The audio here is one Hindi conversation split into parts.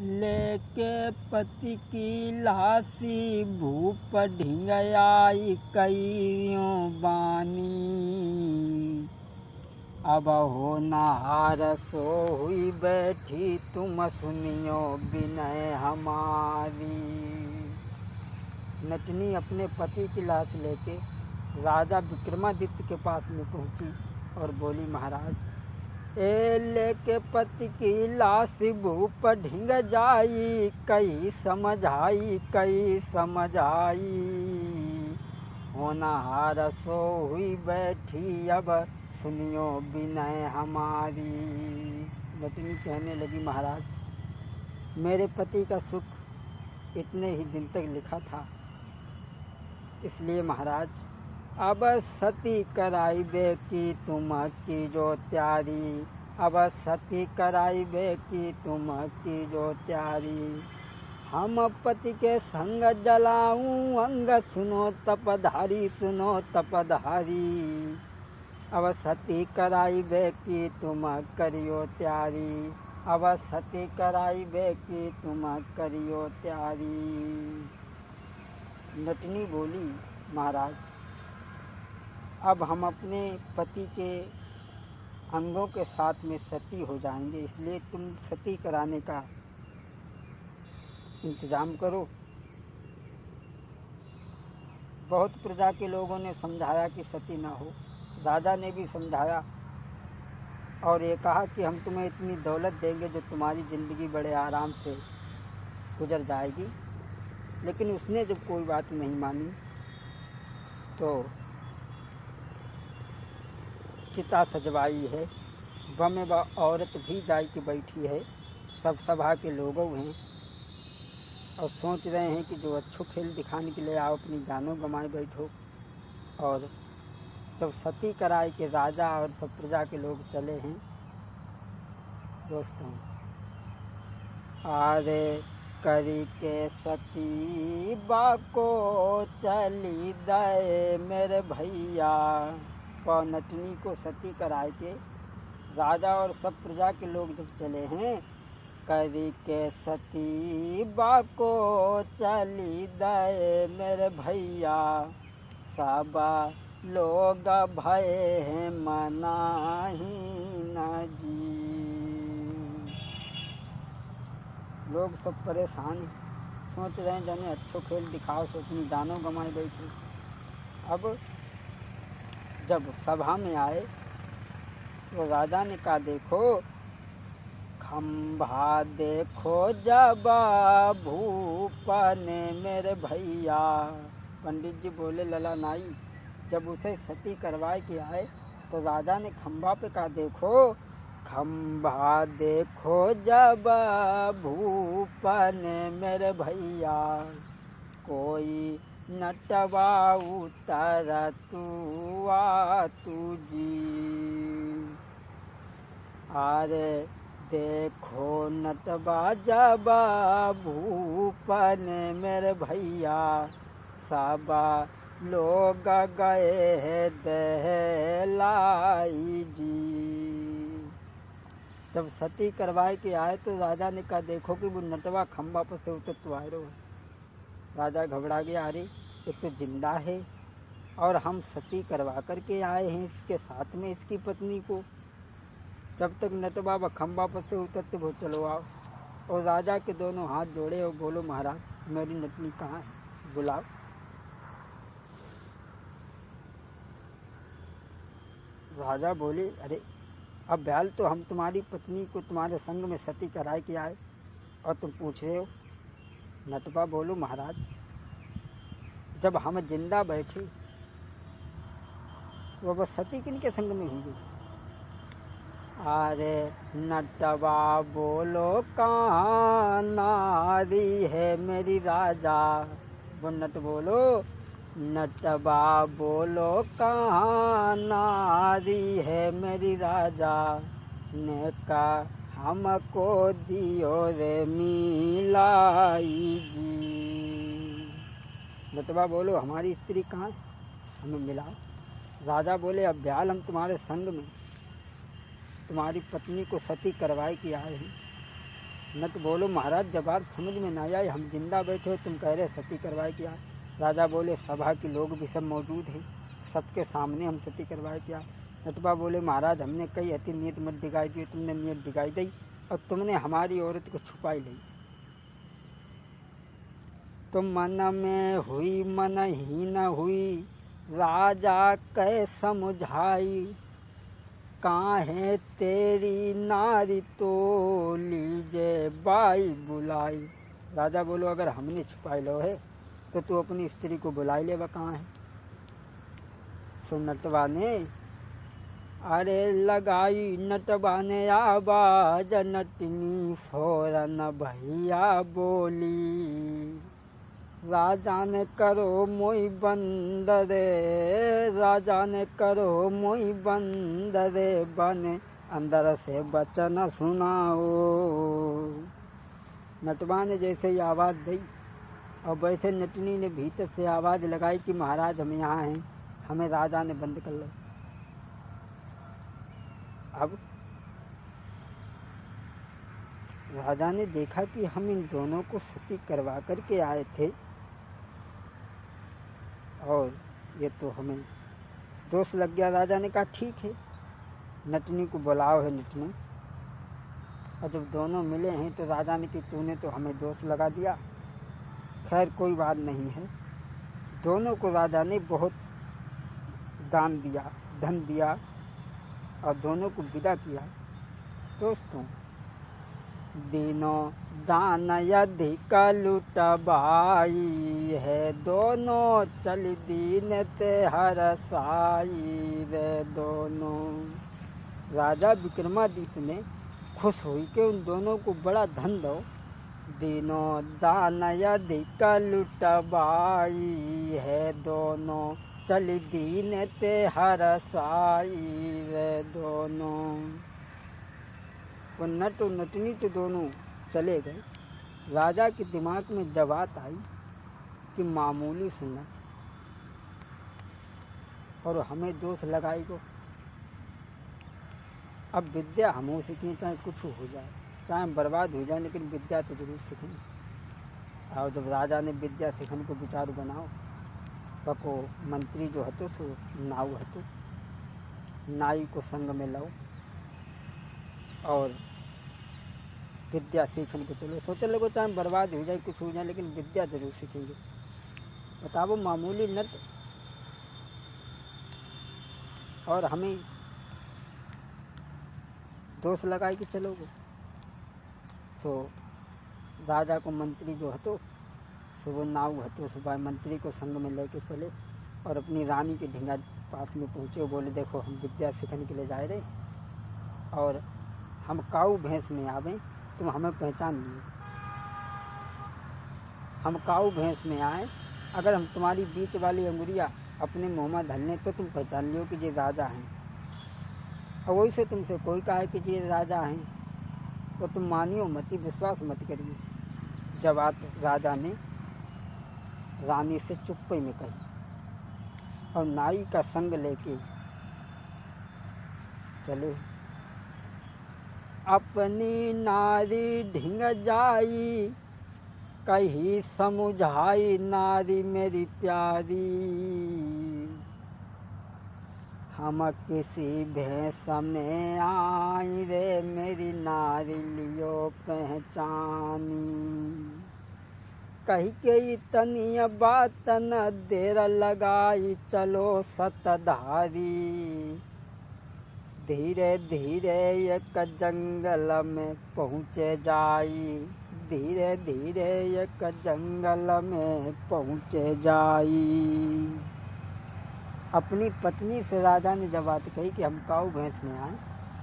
लेके पति की लाशी भूप ढिंग आई कईयों बानी। अब हो नहार सो हुई बैठी तुम सुनियो विनय हमारी। नटनी अपने पति की लाश लेके राजा विक्रमादित्य के पास में पहुंची और बोली, महाराज ए लेके पति की लाश भूप ढिंग जाई कई समझाई कई समझाई। होनहार सो हुई बैठी अब सुनियो विनय हमारी। नटनी कहने लगी, महाराज मेरे पति का सुख इतने ही दिन तक लिखा था, इसलिए महाराज अब सती कराई बे की तुम की जो त्यारी। अब सती कराई बे की तुम की जो त्यारी। हम पति के संग जलाऊं अंग सुनो तपधारी सुनो तपधारी। अब सती कराई बे की तुम करियो त्यारी। अब सती कराई बे की तुम करियो त्यारी। नटनी बोली, महाराज अब हम अपने पति के अंगों के साथ में सती हो जाएंगे, इसलिए तुम सती कराने का इंतजाम करो। बहुत प्रजा के लोगों ने समझाया कि सती ना हो, राजा ने भी समझाया और ये कहा कि हम तुम्हें इतनी दौलत देंगे जो तुम्हारी ज़िंदगी बड़े आराम से गुजर जाएगी। लेकिन उसने जब कोई बात नहीं मानी तो चिता सजवाई है, बम व औरत भी जाई के बैठी है। सब सभा के लोग हैं और सोच रहे हैं कि जो अच्छो खेल दिखाने के लिए आओ अपनी जानों गंवाए बैठो। और जब सती कराई के राजा और सब प्रजा के लोग चले हैं दोस्तों, आरे करी के सती बाको चली दे मेरे भैया। और नटनी को सती कराए के राजा और सब प्रजा के लोग जब चले हैं, करी के सती बाको चली दे मेरे भैया। सब लोग भय हैं मनाही न जी। लोग सब परेशान हैं, सोच रहे हैं जाने अच्छो खेल दिखाओ तो अपनी जानों गंवाए बैठे। अब जब सभा में आए तो राजा ने कहा, देखो खंभा देखो जब भूपन मेरे भैया। पंडित जी बोले, लला नाई जब उसे सती करवाए के आए तो राजा ने खंभा पे कहा, देखो खंभा देखो जब भूपन मेरे भैया। कोई नटवा उतर तुआ तुझी। अरे देखो नटवा जब भूपन मेरे भैया। सब लोग गए हैं दहलाई जी। जब सती करवाए के आए तो राजा ने कहा, देखो कि वो नटवा खंभा पर से उतर तो आए रहो। राजा घबरा गया, अरे ये तो जिंदा है और हम सती करवा करके आए हैं इसके साथ में इसकी पत्नी को। जब तक नटवा व खंभा पर से उतरते वो चलो आओ। और राजा के दोनों हाथ जोड़े और बोलो, महाराज मेरी नटनी कहाँ है, बुलाओ। राजा बोले, अरे अब ब्याल तो हम तुम्हारी पत्नी को तुम्हारे संग में सती कराए के आए और तुम पूछ रहे हो। नटवा बोलो, महाराज जब हम जिंदा बैठे तो वह सती किनके संग में होंगी। अरे नटवा बोलो, कहाँ नारी है मेरी राजा। वो नट बोलो, नटवा बोलो, कहाँ नारी है मेरी राजा। ने कहा हमको दियो रे मिलाई जी। नटवा बोलो, हमारी स्त्री कहाँ, हमें मिलाओ। राजा बोले, अब ब्याल हम तुम्हारे संग में तुम्हारी पत्नी को सती करवाए के आए हैं नट बोलो महाराज जवाब समझ में ना आया, हम जिंदा बैठे हो, तुम कह रहे सती करवाए क्या। राजा बोले सभा के लोग भी सब मौजूद हैं, सबके सामने हम सती करवाए क्या। नटवा बोले महाराज हमने कई अति नीयत मत डिगाई दी, तुमने नीयत डिगाई दी और तुमने हमारी औरत को छुपाई ली। तो मन में हुई मन ही न हुई, राजा कह समझाई, काहे तेरी नारी तो लीजे बाई बुलाई। राजा बोलो अगर हमने छुपाई लो है तो तू अपनी स्त्री को बुलाई ले, वह कहाँ है। सो नटवा ने अरे लगाई, नटवा ने आवाज, नटनी फौरन भैया बोली, राजा ने करो मोई बंद रे, राजा ने करो मोई बंद रे, बन अंदर से बचन सुनाओ। नटवा ने जैसे ही आवाज़ दी और वैसे नटनी ने भीतर से आवाज़ लगाई कि महाराज हम यहाँ हैं, हमें राजा ने बंद कर लो। अब राजा ने देखा कि हम इन दोनों को सती करवा करके आए थे और ये तो हमें दोष लग गया। राजा ने कहा ठीक है, नटनी को बुलाओ है नटनी। और जब दोनों मिले हैं तो राजा ने कि तूने तो हमें दोष लगा दिया, खैर कोई बात नहीं है। दोनों को राजा ने बहुत दान दिया, धन दिया और दोनों को विदा किया। दोस्तों दिनों दान अधिक लुटबाई है, दोनों चल दीन ते हर साई रे दोनों। राजा विक्रमादित्य ने खुश हुई कि उन दोनों को बड़ा धन दो। दिनों दान अधिक लुटबाई है, दोनों चल दीन ते हर साई रे दोनों। वो नट और नटनी तो दोनों चले गए। राजा के दिमाग में जब बात आई कि मामूली सुना और हमें दोष लगाई गो, अब विद्या हम सीखें, चाहे कुछ हो जाए, चाहे बर्बाद हो जाए, लेकिन विद्या तो जरूर सीखें। और जब राजा ने विद्या सीखने को विचार बनाओ, पको मंत्री जो हतो सो नाव हतो, नाई को संग में लाओ और विद्या सीखने को चलो। सोच लगो चाहे बर्बाद हो जाए, कुछ हो जाए, लेकिन विद्या जरूर सीखेंगे। बताओ मामूली नट और हमें दोष लगाए कि चलोगे। सो राजा को मंत्री जो हतो सो वो नाव हतो, सुबह मंत्री को संग में लेके चले और अपनी रानी के ढिंगा पास में पहुँचे। बोले देखो हम विद्या सीखने के लिए जा रहे और हम काऊ भैंस में आवे, तुम हमें पहचान लिए। हम काऊ भैंस में आए, अगर हम तुम्हारी बीच वाली अंगुरिया अपने मुँह में धल लें तो तुम पहचान लियो कि ये राजा हैं। और वही से तुमसे कोई कहा है कि ये राजा हैं तो तुम मानियो मत, विश्वास मत करिए। जब बात राजा ने रानी से चुप्पे में कही और नाई का संग लेके चले। अपनी नारी ढिंग जाई, कही समझाई नारी मेरी प्यारी, हम किसी भैंस में आई रे मेरी नारी लियो पहचानी। कही के इतनी बात न देर लगाई, चलो सतधारी। धीरे धीरे एक जंगल में पहुँचे जाई, धीरे धीरे एक जंगल में पहुँचे जाई। अपनी पत्नी से राजा ने जब बात कही कि हम काऊ भैंस में आए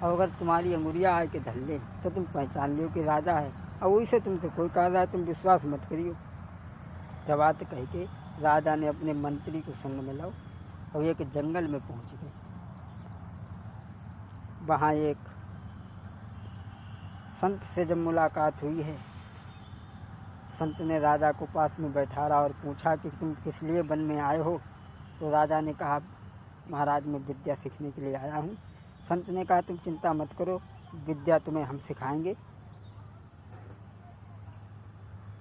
और अगर तुम्हारी अंगुरिया आए के धल ले तो तुम पहचान लियो कि राजा है, और वही से तुमसे कोई कह रहा है तुम विश्वास मत करियो। जब बात कही के राजा ने अपने मंत्री को संग में लाओ और एक जंगल में पहुँच गए। वहाँ एक संत से जब मुलाकात हुई है, संत ने राजा को पास में बैठा रहा और पूछा कि तुम किस लिए वन में आए हो। तो राजा ने कहा महाराज मैं विद्या सीखने के लिए आया हूँ। संत ने कहा तुम चिंता मत करो, विद्या तुम्हें हम सिखाएंगे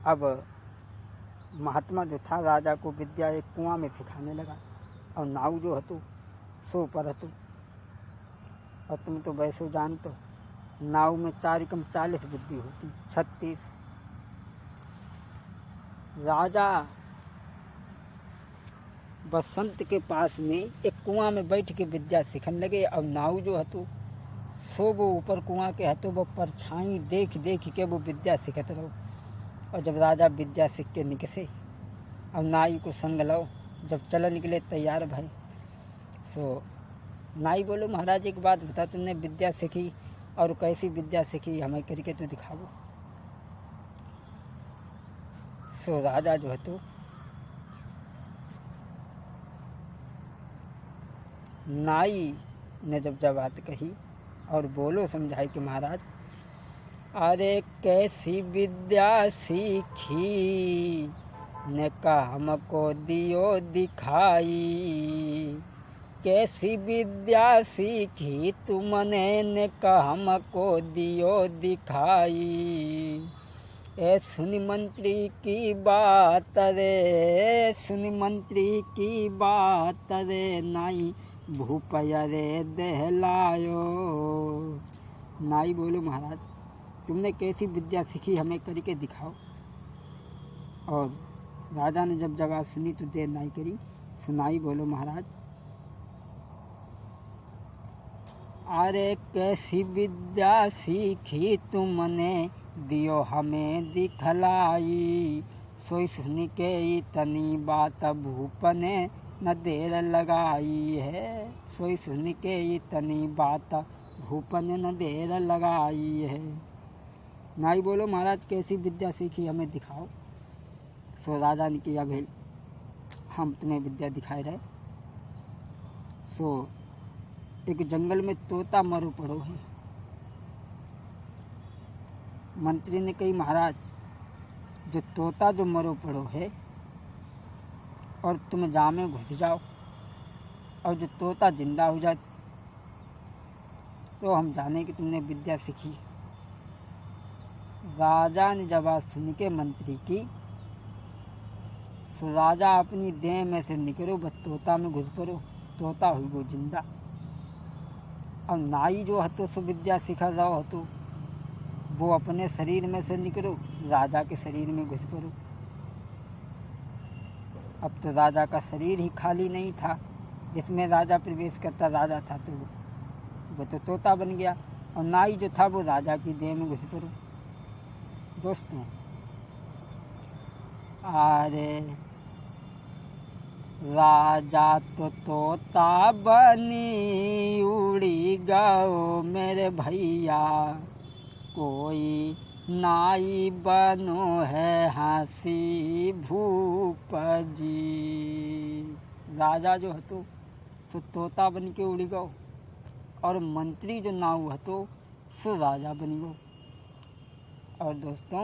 अब महात्मा जो था राजा को विद्या एक कुआं में सिखाने लगा, और नाव जो हतो सो पर हतो। और तुम तो वैसे जानते, नाव में 4×40 बुद्धि होती, 36। राजा बसंत के पास में एक कुआं में बैठ के विद्या सीखने लगे। अब नाव जो हतो सो वो ऊपर कुआं के हतो, वो परछाई देख देख के वो विद्या सीखत रहो। और जब राजा विद्या सीख के निकसे, अब नाई को संग लो, जब चल निकले तैयार भाई, सो नाई बोलो महाराज एक बात बता, तुमने विद्या सीखी और कैसी विद्या सीखी, हमें करके तो दिखाओ। सो राजा जो है तो नाई ने जब बात कही और बोलो समझाई कि महाराज अरे कैसी विद्या सीखी ने का हमको दियो दिखाई, कैसी विद्या सीखी तुमने ने का हमको दियो दिखाई। ए सुनि मंत्री की बात रे, सुनि मंत्री की बात रे, नाई भूपया रे दहलायो। नाई बोलो महाराज तुमने कैसी विद्या सीखी, हमें करके दिखाओ। और राजा ने जब जवाब सुनी तो देर नहीं करी, सुनाई बोलो महाराज अरे कैसी विद्या सीखी तुमने दियो हमें दिखलाई, सोई सुन के इतनी बात भूप ने न देर लगाई है, सोई सुन के इतनी बात भूप ने न देर लगाई है। नाई बोलो महाराज कैसी विद्या सीखी हमें दिखाओ। सो राजा ने किया भेल, हम तुम्हें विद्या दिखाए रहे। सो एक जंगल में तोता मरो पड़ो है। मंत्री ने कही महाराज जो तोता जो मरो पड़ो है और तुम जामे घुस जाओ और जो तोता जिंदा हो जाए तो हम जाने कि तुमने विद्या सीखी। राजा ने जवाब सुन के मंत्री की, सो राजा अपनी देह में से निकलो बस तोता में घुस पड़ो, तोता हुई वो जिंदा। और नाई जो हतो सो विद्या सिखा जाओ हतो, वो अपने शरीर में से निकलो राजा के शरीर में घुस पड़ो। अब तो राजा का शरीर ही खाली नहीं था जिसमें राजा प्रवेश करता राजा था, तो वो तो तोता बन गया और नाई जो था वो राजा की देह में घुस पड़ो। दोस्तों अरे राजा तो तोता बनी उड़ी गओ मेरे भैया, कोई नाई बनो है हंसी भूप जी। राजा जो हतो सो तोता बन के उड़ी गओ और मंत्री जो नाव हतो सो राजा बनी गो। और दोस्तों